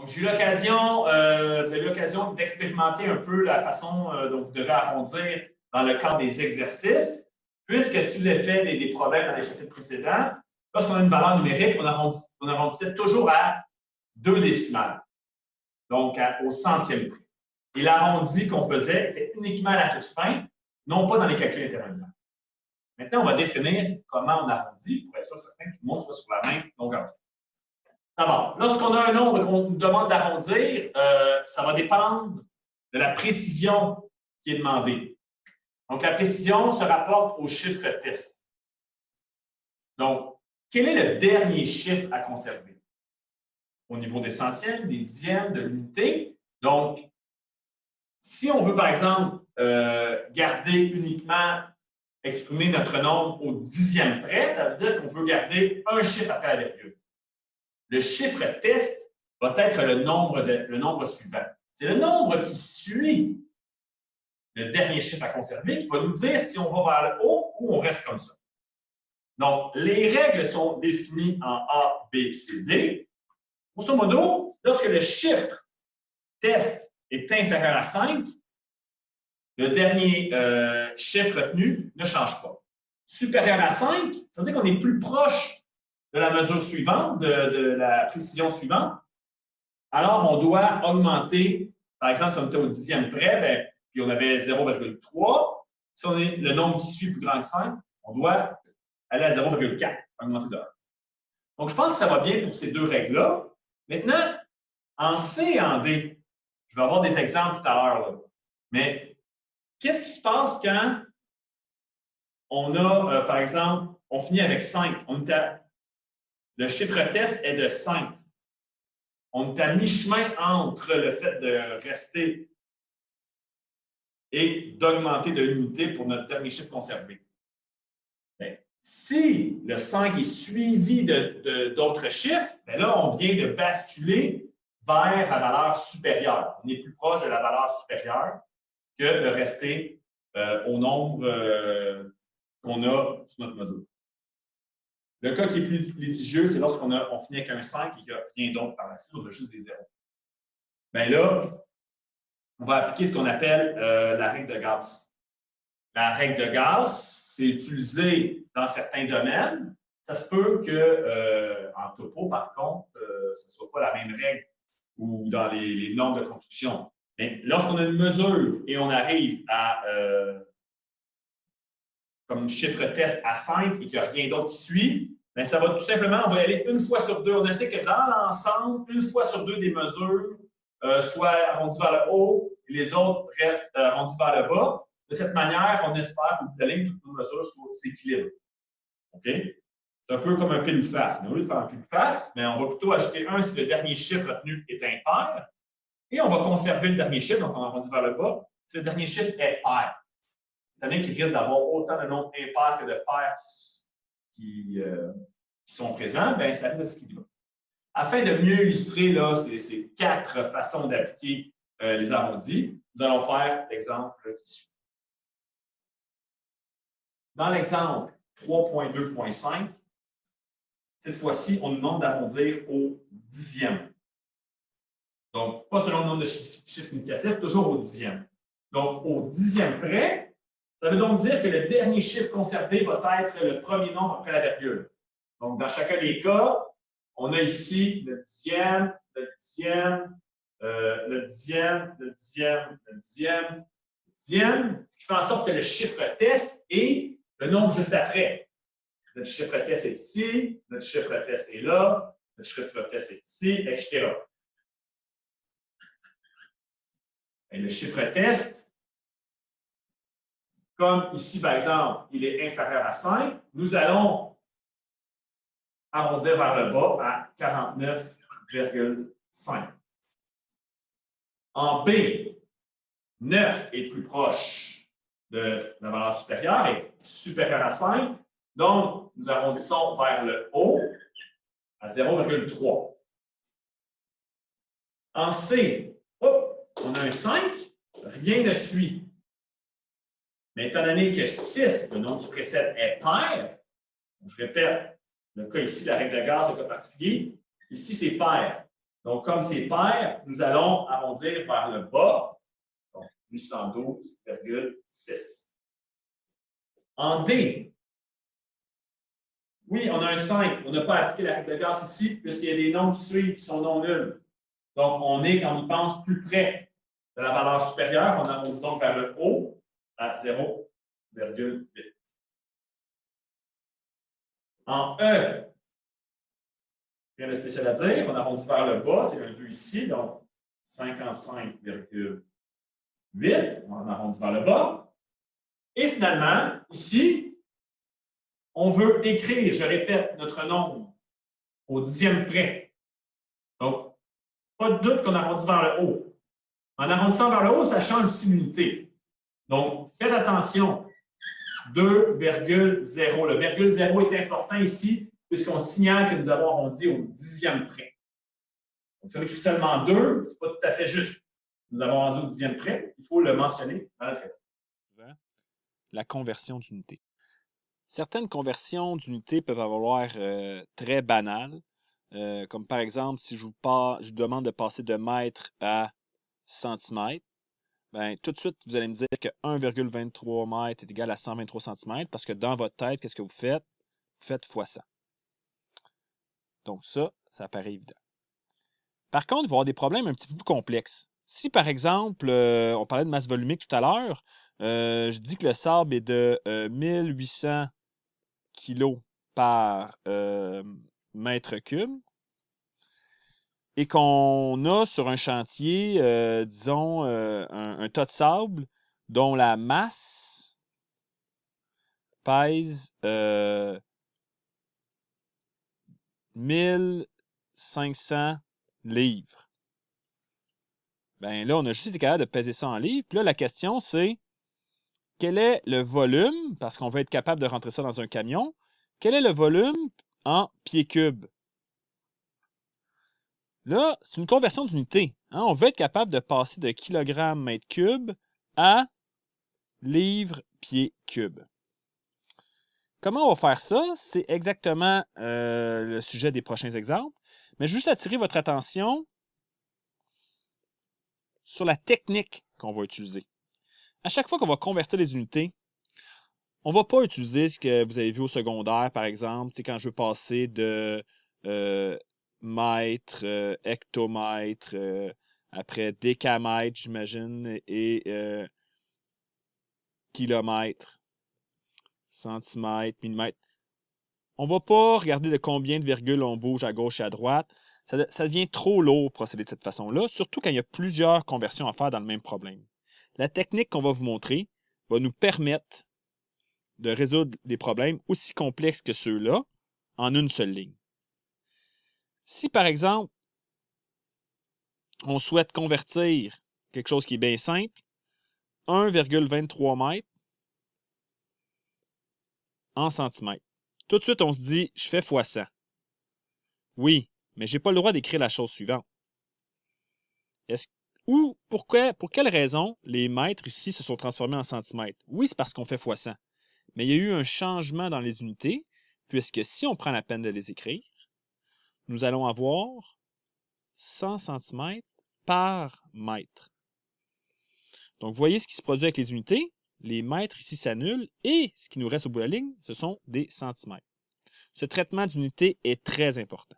Donc, j'ai eu l'occasion, vous avez eu l'occasion d'expérimenter un peu la façon dont vous devez arrondir dans le cadre des exercices, puisque si vous avez fait des problèmes dans les chapitres précédents, lorsqu'on a une valeur numérique, on arrondissait toujours à 2 décimales, donc au centième près. Et l'arrondi qu'on faisait était uniquement à la toute fin, non pas dans les calculs intermédiaires. Maintenant, on va définir comment on arrondit pour être sûr certain que tout le monde soit sur la même longueur. D'abord, lorsqu'on a un nombre qu'on nous demande d'arrondir, ça va dépendre de la précision qui est demandée. Donc, la précision se rapporte au chiffre test. Donc, quel est le dernier chiffre à conserver? Au niveau des centièmes, des dixièmes, de l'unité. Donc, si on veut, par exemple, garder uniquement, exprimer notre nombre au dixième près, ça veut dire qu'on veut garder un chiffre après la virgule. Le chiffre test va être le nombre suivant. C'est le nombre qui suit le dernier chiffre à conserver qui va nous dire si on va vers le haut ou on reste comme ça. Donc, les règles sont définies en A, B, C, D. Grosso modo, lorsque le chiffre test est inférieur à 5, le dernier chiffre retenu ne change pas. Supérieur à 5, ça veut dire qu'on est plus proche de la mesure suivante, de la précision suivante. Alors, on doit augmenter, par exemple, si on était au dixième près, bien, puis on avait 0,3. Si on est le nombre qui suit plus grand que 5, on doit aller à 0,4, augmenter de 1. Donc, je pense que ça va bien pour ces deux règles-là. Maintenant, en C et en D, je vais avoir des exemples tout à l'heure, mais qu'est-ce qui se passe quand on a, par exemple, on finit avec 5, le chiffre test est de 5. On est à mi-chemin entre le fait de rester et d'augmenter de l'unité pour notre dernier chiffre conservé. Bien, si le 5 est suivi d'autres chiffres, bien là, on vient de basculer vers la valeur supérieure. On est plus proche de la valeur supérieure que de rester au nombre qu'on a sur notre mesure. Le cas qui est plus litigieux, c'est lorsqu'on finit avec un 5 et qu'il n'y a rien d'autre par la suite, on a juste des zéros. Bien là, on va appliquer ce qu'on appelle la règle de Gauss. La règle de Gauss, c'est utilisé dans certains domaines. Ça se peut qu'en topo, par contre, ce ne soit pas la même règle ou dans les normes de construction. Mais lorsqu'on a une mesure et on arrive à comme chiffre test à 5 et qu'il n'y a rien d'autre qui suit, bien, ça va tout simplement, on va y aller une fois sur deux. On essaie que dans l'ensemble, une fois sur deux des mesures soient arrondies vers le haut et les autres restent arrondies vers le bas. De cette manière, on espère qu'au bout de la ligne, toutes nos mesures s'équilibrent. OK? C'est un peu comme un pile ou face. Mais au lieu de faire un pile ou face, mais on va plutôt ajouter 1 si le dernier chiffre retenu est impair. Et on va conserver le dernier chiffre, donc on arrondit vers le bas, si le dernier chiffre est pair. Étant donné qu'il risque d'avoir autant de nombres impairs que de pairs qui sont présents, bien, ça risque de s'équilibrer. Afin de mieux illustrer là, ces 4 façons d'appliquer les arrondis, nous allons faire l'exemple qui suit. Dans l'exemple 3.2.5, cette fois-ci, on nous demande d'arrondir au dixième. Donc, pas selon le nombre de chiffres significatifs, toujours au dixième. Donc, au dixième près, ça veut donc dire que le dernier chiffre conservé va être le premier nombre après la virgule. Donc, dans chacun des cas, on a ici le dixième, le dixième, le dixième, le dixième, le dixième, le dixième, ce qui fait en sorte que le chiffre test est le nombre juste après. Notre chiffre test est ici, notre chiffre test est là, notre chiffre test est ici, etc. Et le chiffre test, comme ici, par exemple, il est inférieur à 5, nous allons arrondir vers le bas à 49,5. En B, 9 est plus proche de la valeur supérieure, est supérieur à 5. Donc, nous arrondissons vers le haut à 0,3. En C, on a un 5, rien ne suit. Mais étant donné que 6, le nombre qui précède, est pair, je répète, le cas ici, la règle de Gauss, le cas particulier, ici, c'est pair. Donc, comme c'est pair, nous allons arrondir vers le bas. Donc, 812,6. En D, oui, on a un 5. On n'a pas appliqué la règle de Gauss ici, puisqu'il y a des nombres qui suivent qui sont non nuls. Donc, on est, quand on y pense, plus près de la valeur supérieure. On arrondit donc vers le haut à 0,8. En E, rien de spécial à dire. On arrondit vers le bas, c'est un 2 ici, donc 55,8. On arrondit vers le bas. Et finalement, ici, on veut écrire, je répète, notre nombre au dixième près. Donc, pas de doute qu'on arrondit vers le haut. En arrondissant vers le haut, ça change aussi l'unité. Donc, faites attention. 2,0. Le virgule 0 est important ici, puisqu'on signale que nous avons arrondi au dixième près. Donc, si on écrit seulement 2, ce n'est pas tout à fait juste. Nous avons arrondi au dixième près. Il faut le mentionner dans la fête. La conversion d'unité. Certaines conversions d'unités peuvent avoir très banales, comme par exemple, si je vous demande de passer de mètres à centimètres, ben, tout de suite, vous allez me dire que 1,23 mètres est égal à 123 cm parce que dans votre tête, qu'est-ce que vous faites? Vous faites fois 100. Donc ça paraît évident. Par contre, il va y avoir des problèmes un petit peu plus complexes. Si, par exemple, on parlait de masse volumique tout à l'heure, je dis que le sable est de 1800 kg par mètre cube et qu'on a sur un chantier, disons, un tas de sable dont la masse pèse 1500 livres. Bien là, on a juste été capable de peser ça en livres. Puis là, la question, c'est quel est le volume, parce qu'on veut être capable de rentrer ça dans un camion, quel est le volume en pieds cubes? Là, c'est une conversion d'unité. Hein? On veut être capable de passer de kilogrammes mètre cube à livres pieds cubes. Comment on va faire ça? C'est exactement le sujet des prochains exemples. Mais juste attirer votre attention sur la technique qu'on va utiliser. À chaque fois qu'on va convertir les unités, on ne va pas utiliser ce que vous avez vu au secondaire, par exemple, quand je veux passer de mètre, hectomètre, après décamètre, j'imagine, et kilomètre, centimètre, millimètre. On ne va pas regarder de combien de virgules on bouge à gauche et à droite. Ça devient trop lourd de procéder de cette façon-là, surtout quand il y a plusieurs conversions à faire dans le même problème. La technique qu'on va vous montrer va nous permettre de résoudre des problèmes aussi complexes que ceux-là en une seule ligne. Si, par exemple, on souhaite convertir quelque chose qui est bien simple, 1,23 mètres en centimètres. Tout de suite, on se dit, je fais fois 100. Oui, mais je n'ai pas le droit d'écrire la chose suivante. Pour quelle raison les mètres ici se sont transformés en centimètres? Oui, c'est parce qu'on fait fois 100. Mais il y a eu un changement dans les unités, puisque si on prend la peine de les écrire, nous allons avoir 100 cm par mètre. Donc, vous voyez ce qui se produit avec les unités. Les mètres ici s'annulent et ce qui nous reste au bout de la ligne, ce sont des centimètres. Ce traitement d'unité est très important.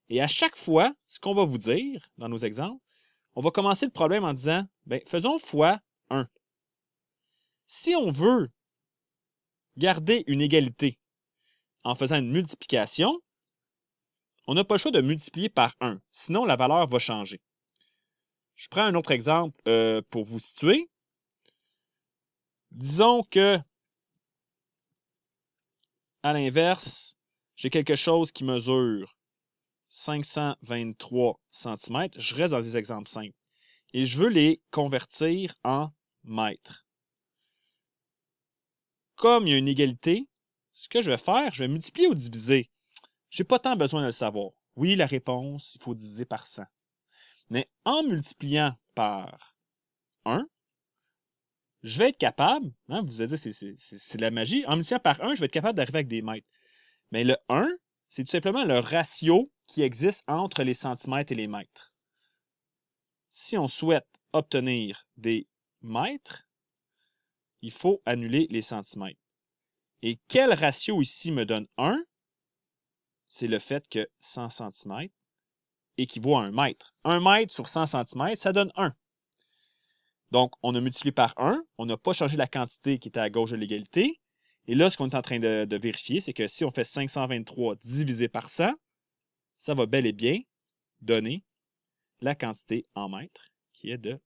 Et à chaque fois, ce qu'on va vous dire dans nos exemples, on va commencer le problème en disant, bien, faisons fois 1. Si on veut garder une égalité en faisant une multiplication, on n'a pas le choix de multiplier par 1, sinon la valeur va changer. Je prends un autre exemple pour vous situer. Disons que, à l'inverse, j'ai quelque chose qui mesure 523 cm. Je reste dans des exemples simples. Et je veux les convertir en mètres. Comme il y a une égalité, ce que je vais faire, je vais multiplier ou diviser. Je n'ai pas tant besoin de le savoir. Oui, la réponse, il faut diviser par 100. Mais en multipliant par 1, je vais être capable, hein, vous allez dire, c'est de la magie, en multipliant par 1, je vais être capable d'arriver avec des mètres. Mais le 1, c'est tout simplement le ratio qui existe entre les centimètres et les mètres. Si on souhaite obtenir des mètres, il faut annuler les centimètres. Et quel ratio ici me donne 1? C'est le fait que 100 cm équivaut à 1 mètre. 1 mètre sur 100 cm, ça donne 1. Donc, on a multiplié par 1, on n'a pas changé la quantité qui était à gauche de l'égalité. Et là, ce qu'on est en train de vérifier, c'est que si on fait 523 divisé par 100, ça va bel et bien donner la quantité en mètres, qui est de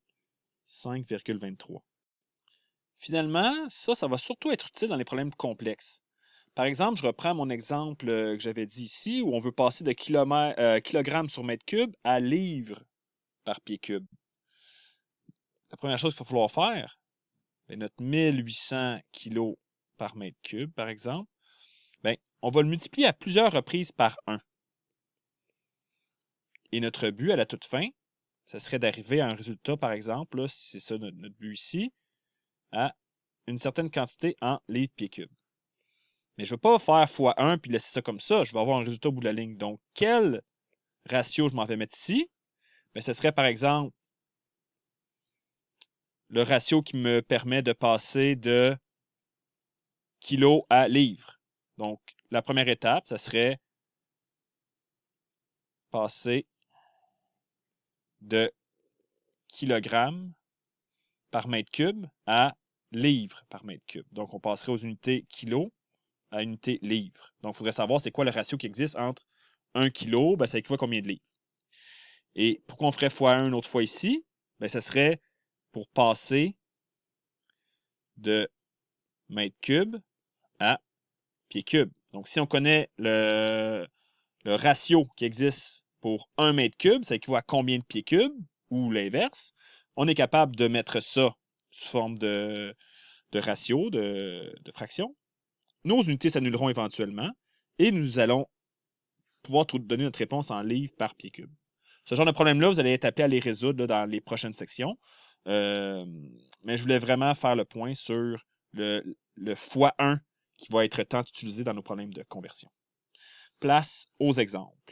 5,23. Finalement, ça va surtout être utile dans les problèmes complexes. Par exemple, je reprends mon exemple que j'avais dit ici, où on veut passer de kilogrammes sur mètre cube à livres par pied cube. La première chose qu'il va falloir faire, c'est notre 1800 kg par mètre cube, par exemple, on va le multiplier à plusieurs reprises par 1. Et notre but à la toute fin, ce serait d'arriver à un résultat, par exemple, là, si c'est ça notre but ici, à une certaine quantité en livres pieds cubes. Mais je ne vais pas faire x1 puis laisser ça comme ça. Je vais avoir un résultat au bout de la ligne. Donc, quel ratio je m'en vais mettre ici? Ce serait par exemple le ratio qui me permet de passer de kilo à livre. Donc, la première étape, ça serait passer de kilogrammes par mètre cube à livres par mètre cube. Donc, on passerait aux unités kilo à unité livre. Donc, il faudrait savoir c'est quoi le ratio qui existe entre 1 kilo, ça équivaut à combien de livres. Et pourquoi on ferait x1 une autre fois ici? Ça serait pour passer de mètre cube à pied cube. Donc, si on connaît le ratio qui existe pour 1 mètre cube, ça équivaut à combien de pieds cubes, ou l'inverse, on est capable de mettre ça sous forme de ratio, de fraction. Nos unités s'annuleront éventuellement et nous allons pouvoir donner notre réponse en livres par pied cube. Ce genre de problème-là, vous allez être appelé à les résoudre dans les prochaines sections. Mais je voulais vraiment faire le point sur le x1 qui va être tant utilisé dans nos problèmes de conversion. Place aux exemples.